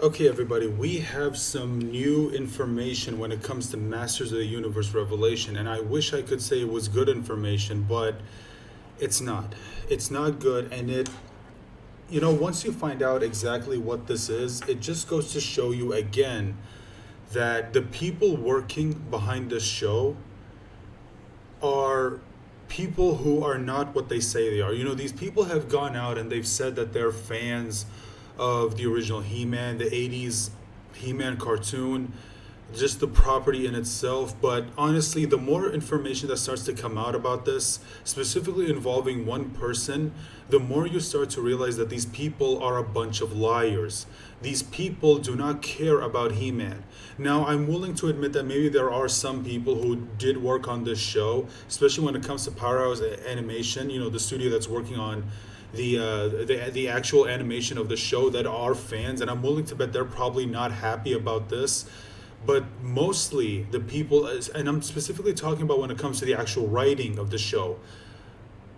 Okay, everybody, we have some new information when it comes to Masters of the Universe Revelation, and I wish I could say it was good information, but it's not. It's not good, and once you find out exactly what this is, it just goes to show you again that the people working behind this show are people who are not what they say they are. These people have gone out and they've said that they're fans of the original He-Man, the 80s He-Man cartoon, just the property in itself. But honestly, the more information that starts to come out about this, specifically involving one person, the more you start to realize that these people are a bunch of liars. These people do not care about He-Man. Now, I'm willing to admit that maybe there are some people who did work on this show, especially when it comes to Powerhouse Animation, the studio that's working on the actual animation of the show, that are fans, and I'm willing to bet they're probably not happy about this. But mostly the people, and I'm specifically talking about when it comes to the actual writing of the show,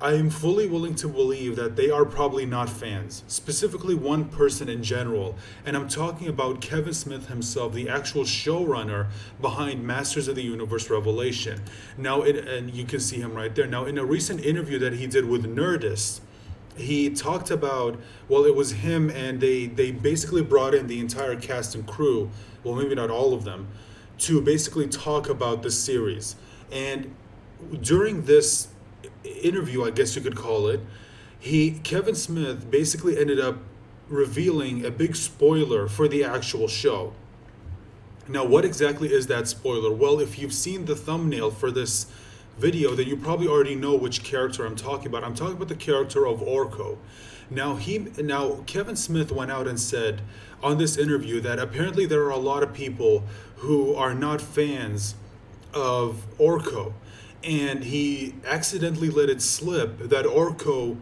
I am fully willing to believe that they are probably not fans, specifically one person in general. And I'm talking about Kevin Smith himself, the actual showrunner behind Masters of the Universe Revelation. Now, and you can see him right there. Now, in a recent interview that he did with Nerdist, he talked about, well, it was him, and they basically brought in the entire cast and crew, well, maybe not all of them, to basically talk about the series. And during this interview, I guess you could call it, Kevin Smith basically ended up revealing a big spoiler for the actual show. Now, what exactly is that spoiler? Well, if you've seen the thumbnail for this video, then you probably already know which character I'm talking about. I'm talking about the character of Orko. Now Kevin Smith went out and said on this interview that apparently there are a lot of people who are not fans of Orko, and he accidentally let it slip that Orko,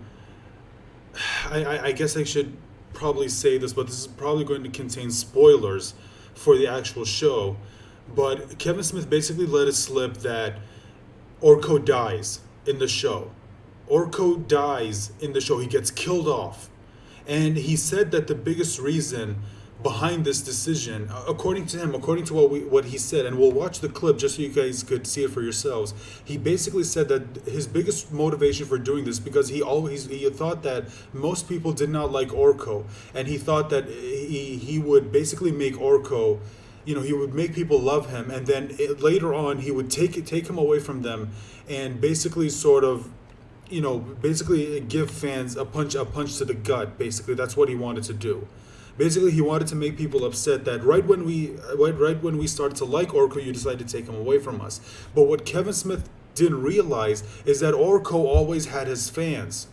I guess I should probably say this, but this is probably going to contain spoilers for the actual show. But Kevin Smith basically let it slip that Orko dies in the show. Orko dies in the show. He gets killed off. And he said that the biggest reason behind this decision, according to him, according to what he said, and we'll watch the clip just so you guys could see it for yourselves. He basically said that his biggest motivation for doing this, because he thought that most people did not like Orko, and he thought that he would basically make Orko, he would make people love him, and then later on he would take him away from them, and basically sort of, basically give fans a punch to the gut. Basically, that's what he wanted to do. Basically, he wanted to make people upset that right when we started to like Orko, you decided to take him away from us. But what Kevin Smith didn't realize is that Orko always had his fans.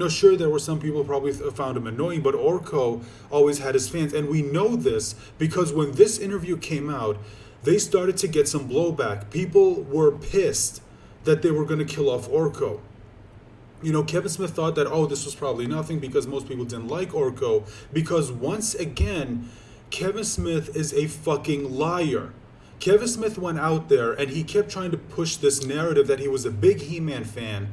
Sure, there were some people who probably found him annoying, but Orko always had his fans. And we know this because when this interview came out, they started to get some blowback. People were pissed that they were going to kill off Orko. Kevin Smith thought that, this was probably nothing because most people didn't like Orko. Because once again, Kevin Smith is a fucking liar. Kevin Smith went out there and he kept trying to push this narrative that he was a big He-Man fan.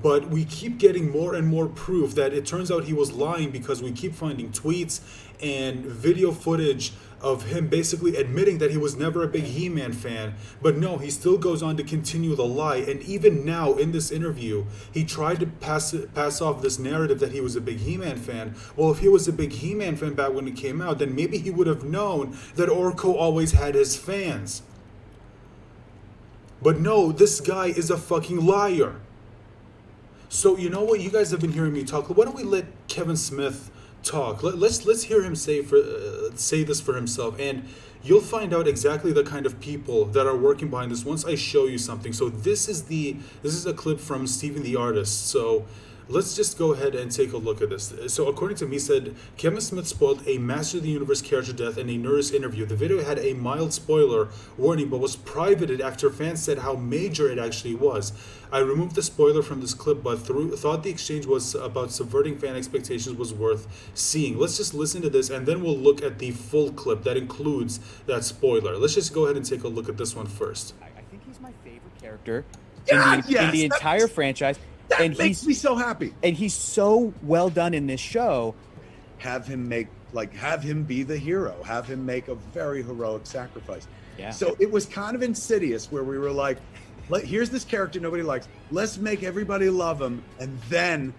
But we keep getting more and more proof that it turns out he was lying, because we keep finding tweets and video footage of him basically admitting that he was never a big He-Man fan. But no, he still goes on to continue the lie. And even now in this interview, he tried to pass off this narrative that he was a big He-Man fan. Well, if he was a big He-Man fan back when it came out, then maybe he would have known that Orko always had his fans. But no, this guy is a fucking liar. So you know what? You guys have been hearing me talk. Why don't we let Kevin Smith talk? Let's hear him say this for himself, and you'll find out exactly the kind of people that are working behind this once I show you something. So this is a clip from Steven the Artist. So let's just go ahead and take a look at this. So according to me, said Kevin Smith spoiled a Master of the Universe character death in a Nerdist interview. The video had a mild spoiler warning, but was privated after fans said how major it actually was. I removed the spoiler from this clip, but thought the exchange was about subverting fan expectations was worth seeing. Let's just listen to this, and then we'll look at the full clip that includes that spoiler. Let's just go ahead and take a look at this one first. I think he's my favorite character in the entire franchise. That makes me so happy. And he's so well done in this show. Have him make like have him be the hero, have him make a very heroic sacrifice. Yeah. So it was kind of insidious where we were like, here's this character nobody likes. Let's make everybody love him and then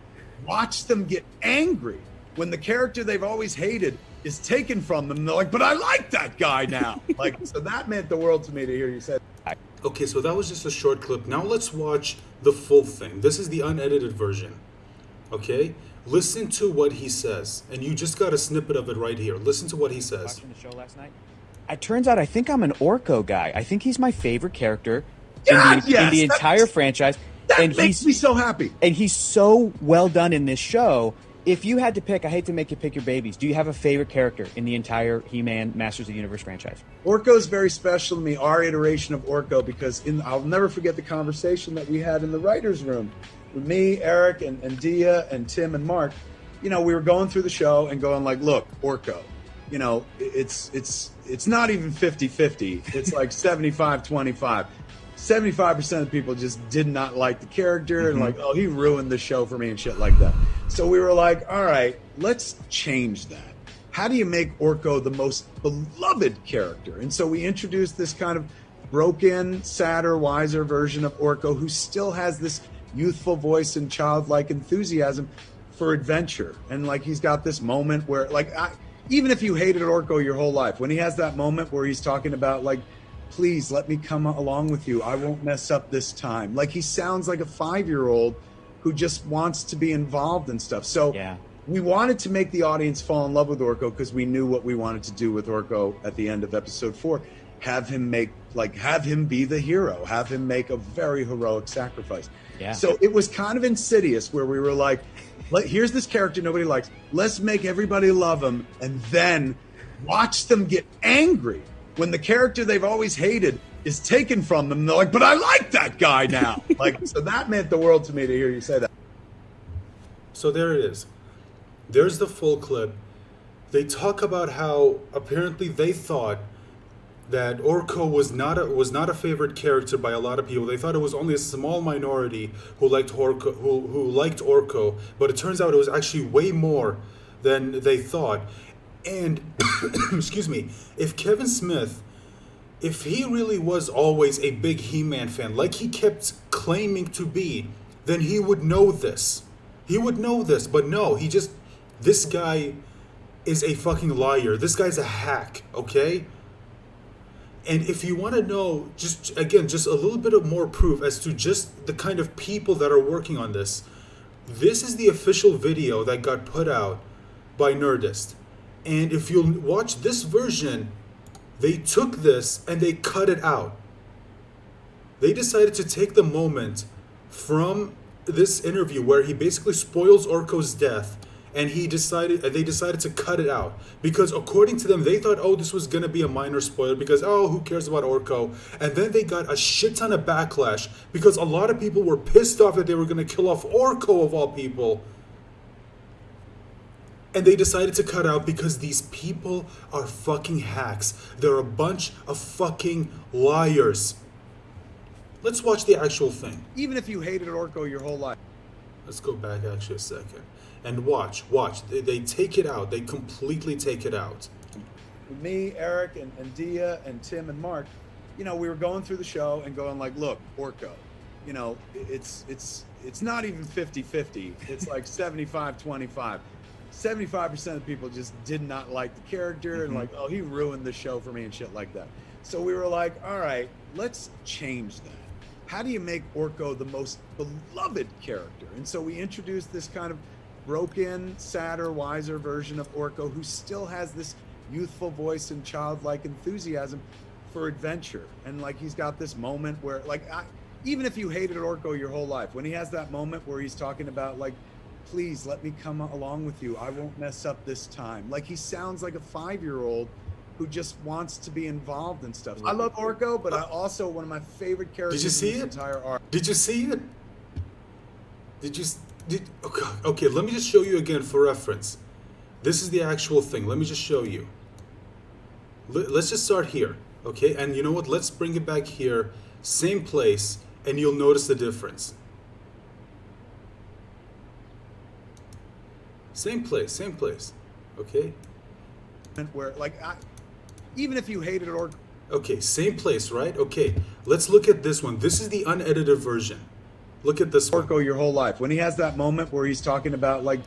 watch them get angry when the character they've always hated is taken from them. They're like, but I like that guy now. Like, so that meant the world to me to hear you say that. Okay, so that was just a short clip. Now let's watch the full thing. This is the unedited version. Okay? Listen to what he says. And you just got a snippet of it right here. Listen to what he says. Watching the show last night. It turns out I think I'm an Orko guy. I think he's my favorite character in the entire franchise. That makes me so happy. And he's so well done in this show. If you had to pick, I hate to make you pick your babies, do you have a favorite character in the entire He-Man Masters of the Universe franchise? Orko's very special to me, our iteration of Orko, because I'll never forget the conversation that we had in the writer's room with me, Eric, and Dia, and Tim, and Mark. You know, we were going through the show and going like, look, Orko, you know, it's not even 50-50. It's like 75-25. 75% of people just did not like the character and like, oh, he ruined the show for me and shit like that. So we were like, all right, let's change that. How do you make Orko the most beloved character? And so we introduced this kind of broken, sadder, wiser version of Orko who still has this youthful voice and childlike enthusiasm for adventure. And like, he's got this moment where like, even if you hated Orko your whole life, when he has that moment where he's talking about like, please let me come along with you. I won't mess up this time. Like, he sounds like a 5-year-old who just wants to be involved in stuff. So we wanted to make the audience fall in love with Orko because we knew what we wanted to do with Orko at the end of episode 4. Have him be the hero, have him make a very heroic sacrifice. Yeah. So it was kind of insidious where we were like, here's this character nobody likes. Let's make everybody love him and then watch them get angry when the character they've always hated is taken from them. They're like, but I like that guy now. Like, so that meant the world to me to hear you say that. So there it is. There's the full clip. They talk about how apparently they thought that Orko was not a favorite character by a lot of people. They thought it was only a small minority who liked Orko, but it turns out it was actually way more than they thought. And excuse me, if Kevin Smith, if he really was always a big He-Man fan, like he kept claiming to be, then he would know this. He would know this, but no, this guy is a fucking liar. This guy's a hack, okay? And if you want to know, just a little bit of more proof as to just the kind of people that are working on this, this is the official video that got put out by Nerdist. And if you'll watch this version, they took this and they cut it out. They decided to take the moment from this interview where he basically spoils Orko's death, and they decided to cut it out because according to them, they thought, oh, this was gonna be a minor spoiler because, oh, who cares about Orko? And then they got a shit ton of backlash because a lot of people were pissed off that they were gonna kill off Orko of all people. And they decided to cut out because these people are fucking hacks. They're a bunch of fucking liars. Let's watch the actual thing. Even if you hated Orko your whole life. Let's go back actually a second. And watch. They take it out. They completely take it out. With me, Eric, and Dia, and Tim, and Mark, you know, we were going through the show and going like, look, Orko, you know, it's not even 50-50. It's like 75-25. 75% of people just did not like the character and like, oh, he ruined the show for me and shit like that. So we were like, all right, let's change that. How do you make Orko the most beloved character? And so we introduced this kind of broken, sadder, wiser version of Orko who still has this youthful voice and childlike enthusiasm for adventure. And like, he's got this moment where like, even if you hated Orko your whole life, when he has that moment where he's talking about like, please let me come along with you. I won't mess up this time. Like, he sounds like a 5-year-old who just wants to be involved in stuff. I love Orko, but I also, one of my favorite characters in this entire arc. Did you see it? Okay, let me just show you again for reference. This is the actual thing. Let me just show you. Let's just start here, okay? And you know what? Let's bring it back here, same place, and you'll notice the difference. Same place, okay? where, even if you hated Orko Okay, same place, right? Okay, let's look at this one. This is the unedited version. Look at this one. your whole life, when he has that moment where he's talking about, like,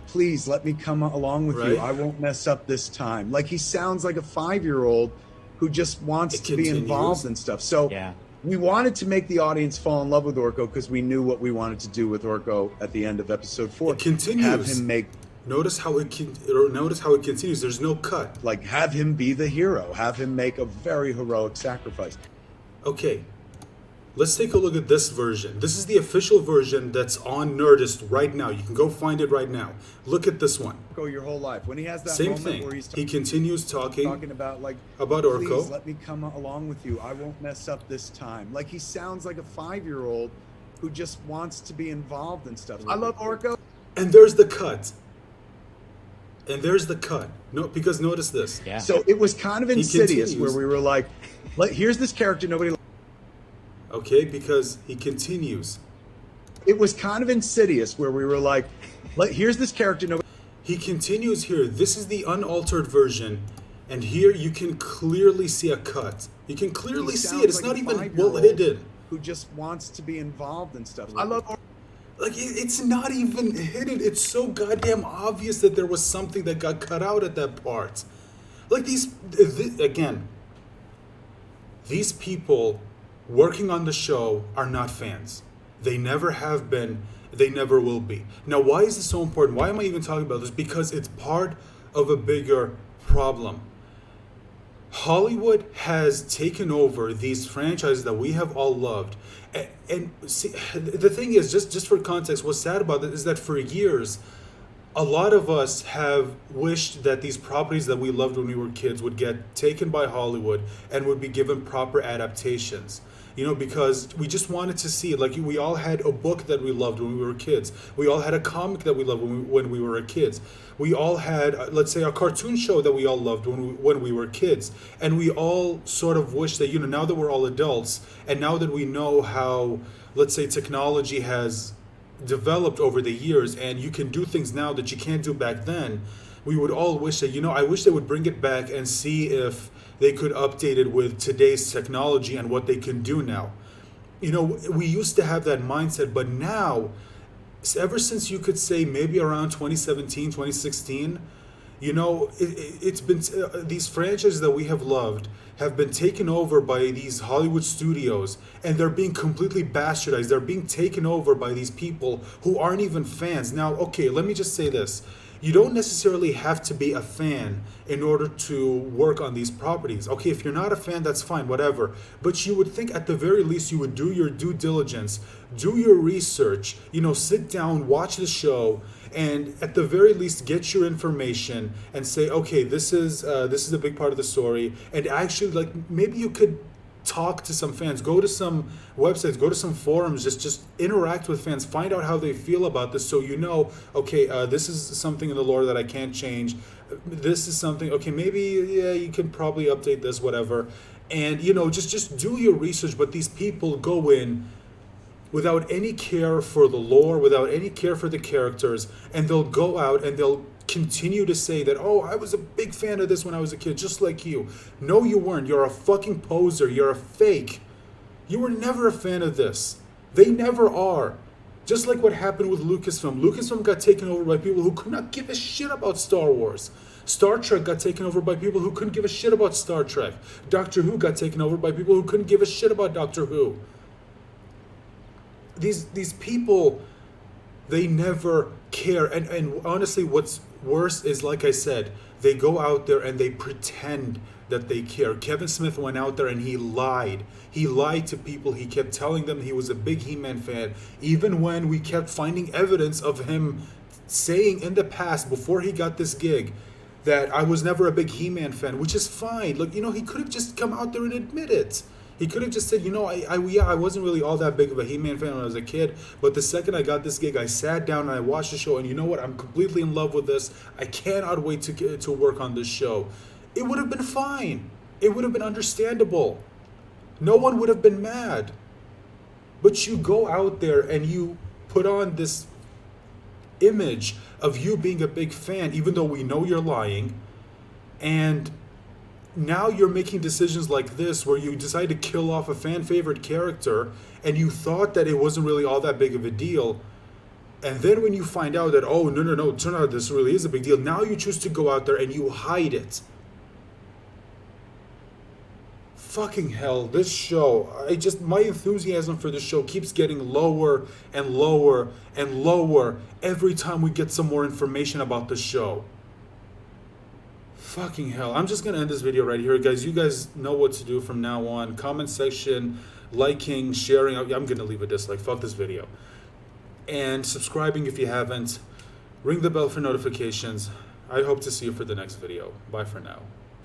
please let me come along with you. Right. I won't mess up this time. Like, he sounds like a 5-year-old who just wants It to be continues. involved in stuff. So Yeah. we wanted to make the audience fall in love with Orko because we knew what we wanted to do with Orko at the end of episode 4. It continues. Have him make, Notice how it continues. There's no cut. like, have him be the hero. Have him make a very heroic sacrifice. Okay, let's take a look at this version. This is the official version that's on Nerdist right now. You can go find it right now. Look at this one. Orko your whole life. When he has that Same moment thing. where he's He continues talking about, like, about please Orko. let me come along with you. I won't mess up this time. Like, he sounds like a 5-year-old who just wants to be involved in stuff. I love Orko. And there's the cut. No, because notice this. Yeah. So it was kind of insidious continues. where we were like, here's this character nobody. Okay, because he continues. It was kind of insidious where we were like, here's this character nobody. He continues here. This is the unaltered version. And here you can clearly see a cut. You can clearly see it. It's not even well hidden. Who just wants to be involved in stuff. I love Orko. Like, it's not even hidden. It's so goddamn obvious that there was something that got cut out at that part. Like, again, these people working on the show are not fans. They never have been. They never will be. Now, why is this so important? Why am I even talking about this? Because it's part of a bigger problem. Hollywood has taken over these franchises that we have all loved. And see, the thing is, just for context, what's sad about it is that for years, a lot of us have wished that these properties that we loved when we were kids would get taken by Hollywood and would be given proper adaptations. You know, because we just wanted to see it. Like, we all had a book that we loved when we were kids. We all had a comic that we loved when we were kids. We all had, let's say, a cartoon show that we all loved when we were kids. And we all sort of wish that, you know, now that we're all adults, and now that we know how, let's say, technology has developed over the years, and you can do things now that you can't do back then, we would all wish that, you know, I wish they would bring it back and see if they could update it with today's technology and what they can do now. You know, we used to have that mindset, but now, ever since you could say maybe around 2017, 2016, you know, it's been, these franchises that we have loved have been taken over by these Hollywood studios, and they're being completely bastardized. They're being taken over by these people who aren't even fans. Now, okay, let me just say this. You don't necessarily have to be a fan in order to work on these properties. Okay, if you're not a fan, that's fine, whatever. But you would think at the very least you would do your due diligence, do your research, you know, sit down, watch the show, and at the very least get your information and say, okay, this is a big part of the story. And actually, like, maybe you could talk to some fans, go to some websites, go to some forums, just interact with fans, find out how they feel about this, so you know, okay, this is something in the lore that I can't change, this is something, okay, maybe, yeah, you can probably update this, whatever. And, you know, just do your research. But these people go in without any care for the lore, without any care for the characters, and they'll go out and they'll continue to say that, oh, I was a big fan of this when I was a kid, just like you. No, you weren't. You're a fucking poser. You're a fake. You were never a fan of this. They never are. Just like what happened with Lucasfilm. Lucasfilm got taken over by people who could not give a shit about Star Wars. Star Trek got taken over by people who couldn't give a shit about Star Trek. Doctor Who got taken over by people who couldn't give a shit about Doctor Who. These people, they never care. And honestly, what's worse is, like I said, they go out there and they pretend that they care. Kevin Smith went out there and he lied. He lied to people. He kept telling them he was a big He-Man fan, even when we kept finding evidence of him saying in the past, before he got this gig, that I was never a big He-Man fan, which is fine. Look, you know, he could have just come out there and admit it. He could have just said, you know, I wasn't really all that big of a He-Man fan when I was a kid, but the second I got this gig, I sat down and I watched the show, and you know what? I'm completely in love with this. I cannot wait to work on this show. It would have been fine. It would have been understandable. No one would have been mad. But you go out there and you put on this image of you being a big fan, even though we know you're lying. And now you're making decisions like this where you decide to kill off a fan favorite character and you thought that it wasn't really all that big of a deal. And then when you find out that, oh, no, turn out this really is a big deal, now you choose to go out there and you hide it. Fucking hell, this show, my enthusiasm for this show keeps getting lower and lower and lower every time we get some more information about the show. Fucking hell. I'm just gonna end this video right here, guys. You guys know what to do from now on. Comment section, liking, sharing. I'm gonna leave a dislike. Fuck this video. And subscribing if you haven't. Ring the bell for notifications. I hope to see you for the next video. Bye for now.